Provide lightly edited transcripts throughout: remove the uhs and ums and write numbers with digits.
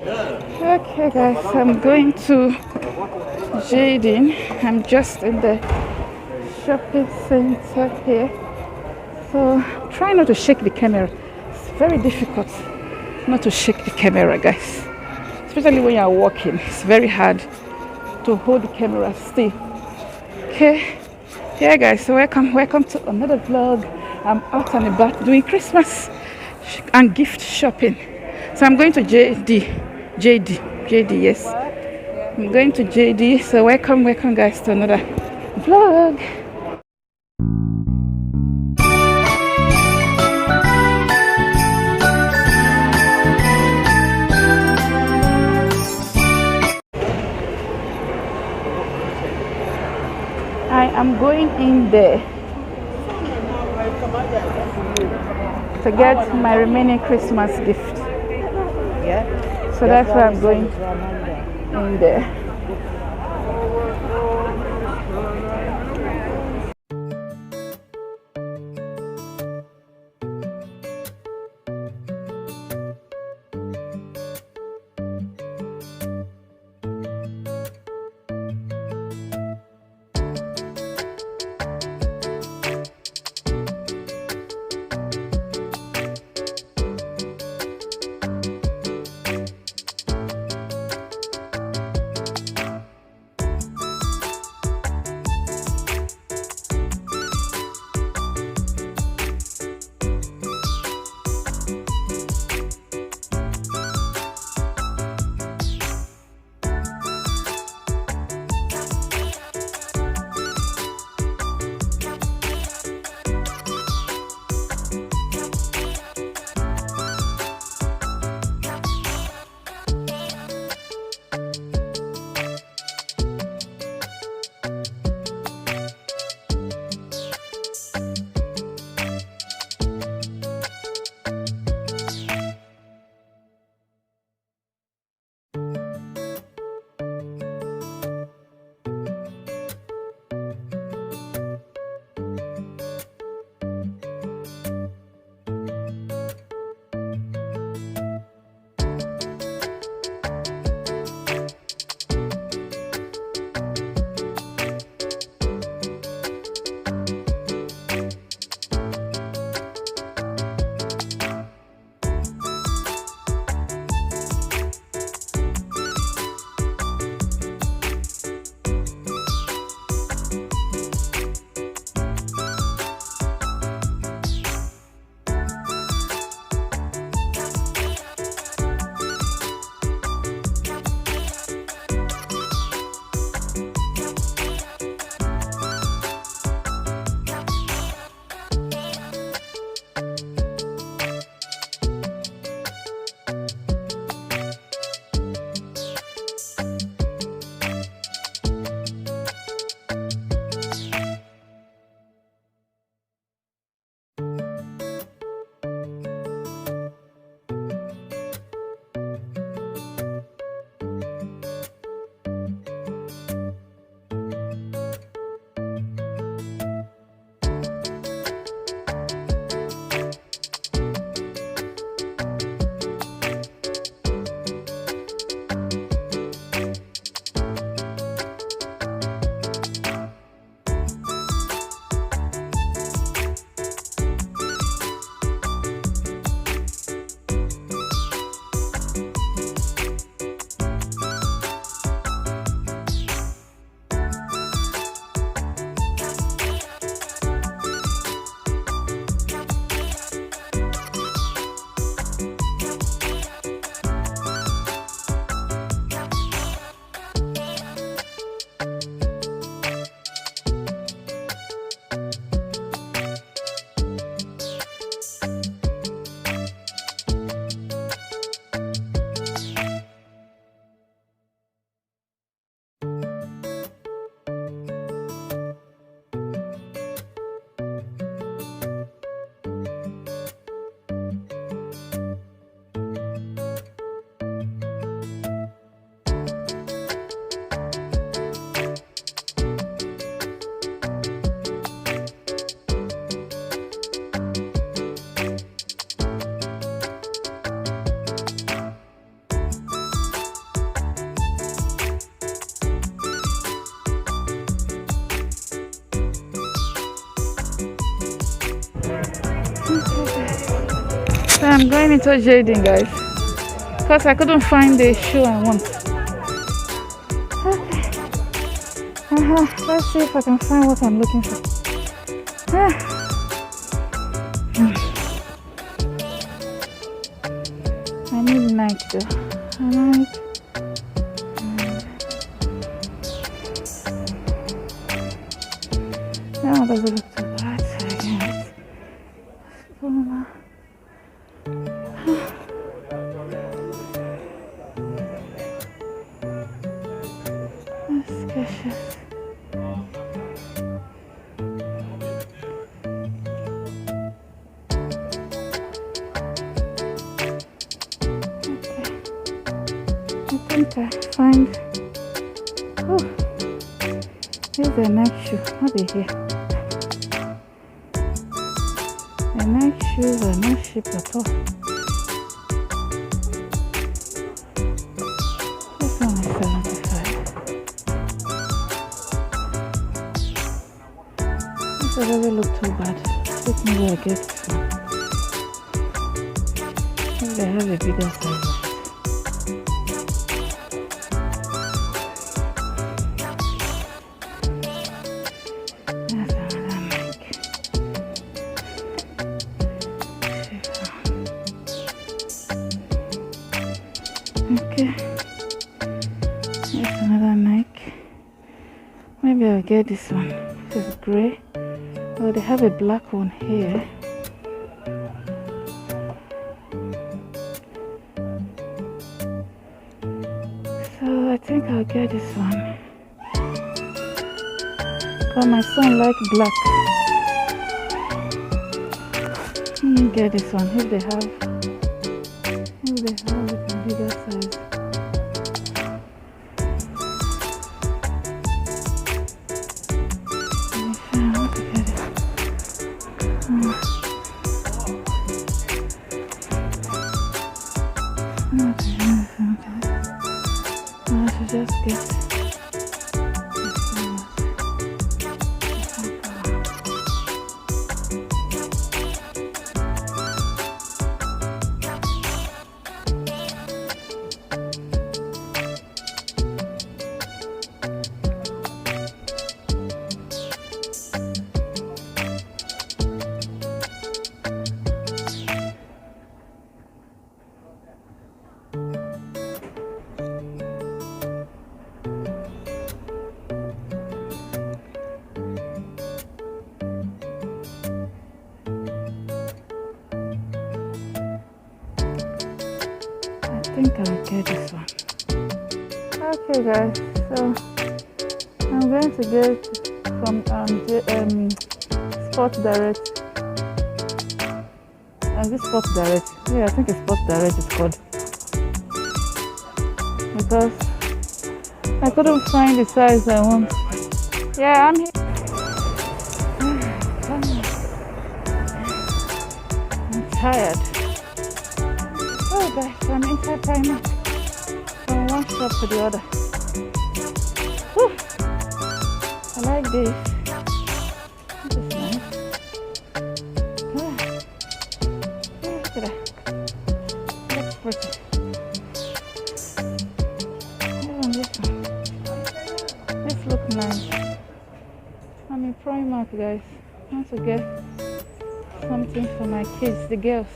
Okay guys, I'm going to Jading. I'm just in the shopping center here. So try not to shake the camera. It's very difficult not to shake the camera, guys. Especially when you're walking. It's very hard to hold the camera still. Okay. Yeah guys, so welcome to another vlog. I'm out and about doing Christmas and gift shopping. So I'm going to JD, yes. I'm going to JD. So welcome guys to another vlog. I am going in there to get my remaining Christmas gift. Yeah. So that's why I'm going in there. I'm going into JD, guys, because I couldn't find the shoe I want. Okay. Let's see if I can find what I'm looking for. I need Nike though. Nike. No, it doesn't look too bad. I find. Oh, here's a Nike shoe. What is here? The Nike shoes are not cheap at all. This one is 75. This doesn't look too bad. Let me get this one. Maybe they have a bigger size. Okay, here's another Nike. Maybe I'll get this one. This is grey. Oh, they have a black one here. So I think I'll get this one. Because my son likes black. Let me get this one if they have. If they have it in bigger size. I should just get I think I'll get this one. Okay guys, so I'm going to get from Sports Direct. This Sports Direct. Yeah, I think it's Sports Direct it's called. Because I couldn't find the size I want. Yeah, I'm here. I'm tired. Oh guys, I'm inside Primark. From one shop to the other. Whew. I like this. This is nice. Look at that. Looks pretty. Even this one. This looks nice. I'm in Primark, guys. I want to get something for my kids, the girls.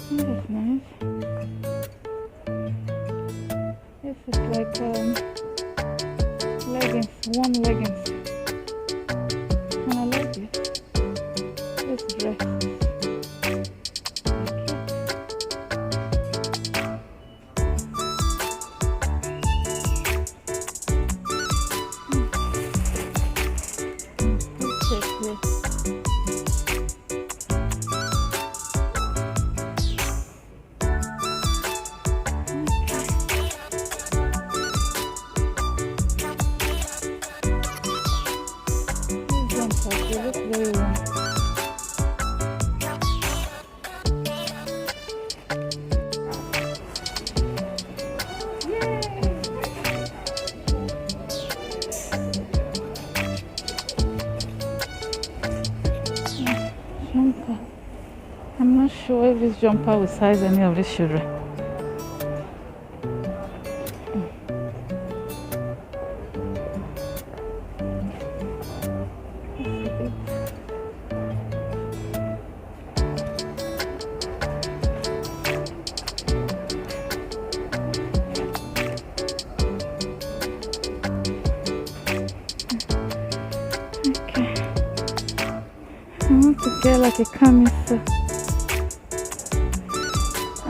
This is nice. This is like leggings, warm leggings. And I like it. This dress. I'm not sure if this jumper will size any of these children. I want to get like a camisole. I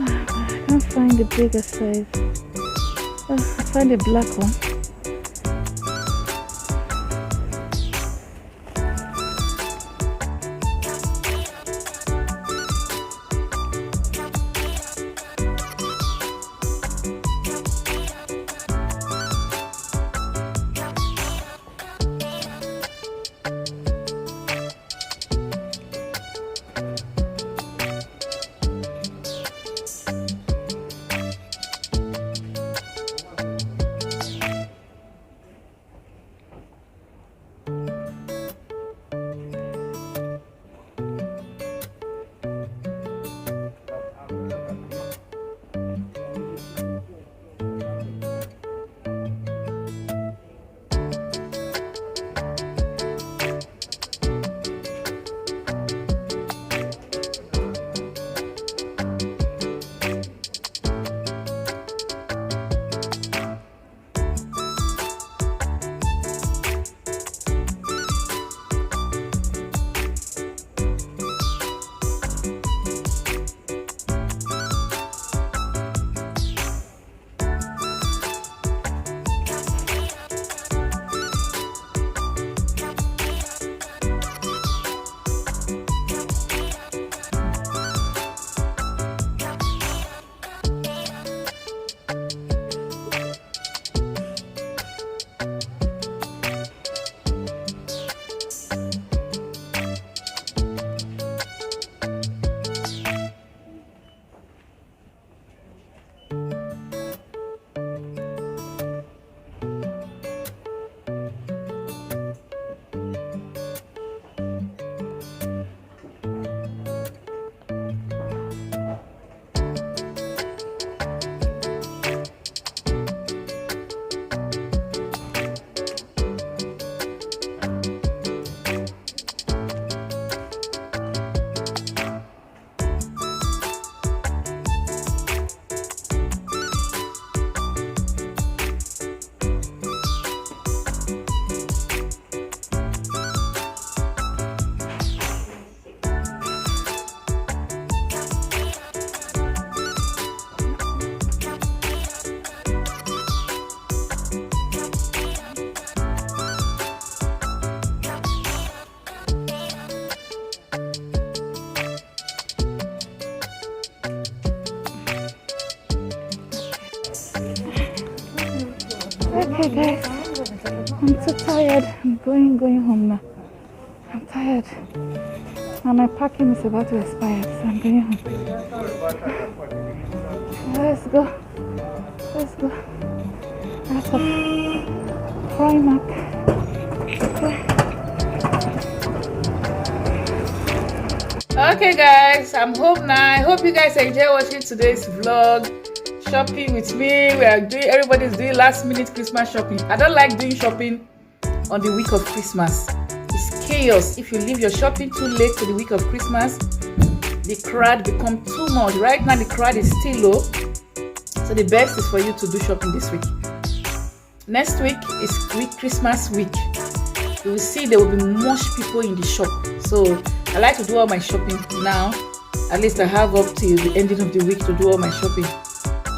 can't find the bigger size. I find a black one. Okay guys, I'm so tired. I'm going home now. I'm tired. And my packing is about to expire, so I'm going home. Let's go. Let's go. Out of Primark. Okay guys, I'm home now. I hope you guys enjoy watching today's vlog. Shopping with me. Everybody's doing last minute Christmas shopping. I don't like doing shopping on the week of Christmas. It's chaos. If you leave your shopping too late to the week of Christmas, the crowd become too much. Right now the crowd is still low, so the best is for you to do shopping this week. Next week is Christmas week. You will see there will be much people in the shop, so I like to do all my shopping now. At least I have up till the ending of the week to do all my shopping.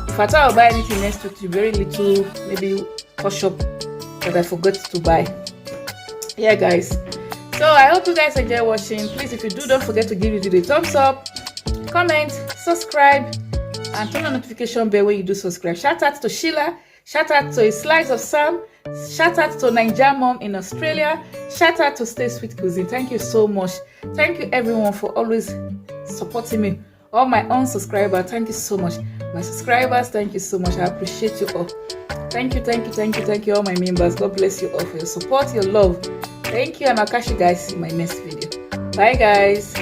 If I thought I'll buy anything next week, it's very little, maybe touch up that I forgot to buy. Yeah guys, so I hope you guys enjoy watching. Please, if you do, don't forget to give it a thumbs up, comment, subscribe, and turn on notification bell when you do subscribe. Shout out to Sheila, shout out to A Slice of Sam, shout out to Niger Mom in Australia, shout out to Stay Sweet Cuisine. Thank you so much. Thank you everyone for always supporting me. All my unsubscribers, thank you so much. My subscribers, thank you so much. I appreciate you all. Thank you, all my members. God bless you all for your support, your love. Thank you, and I'll catch you guys in my next video. Bye guys.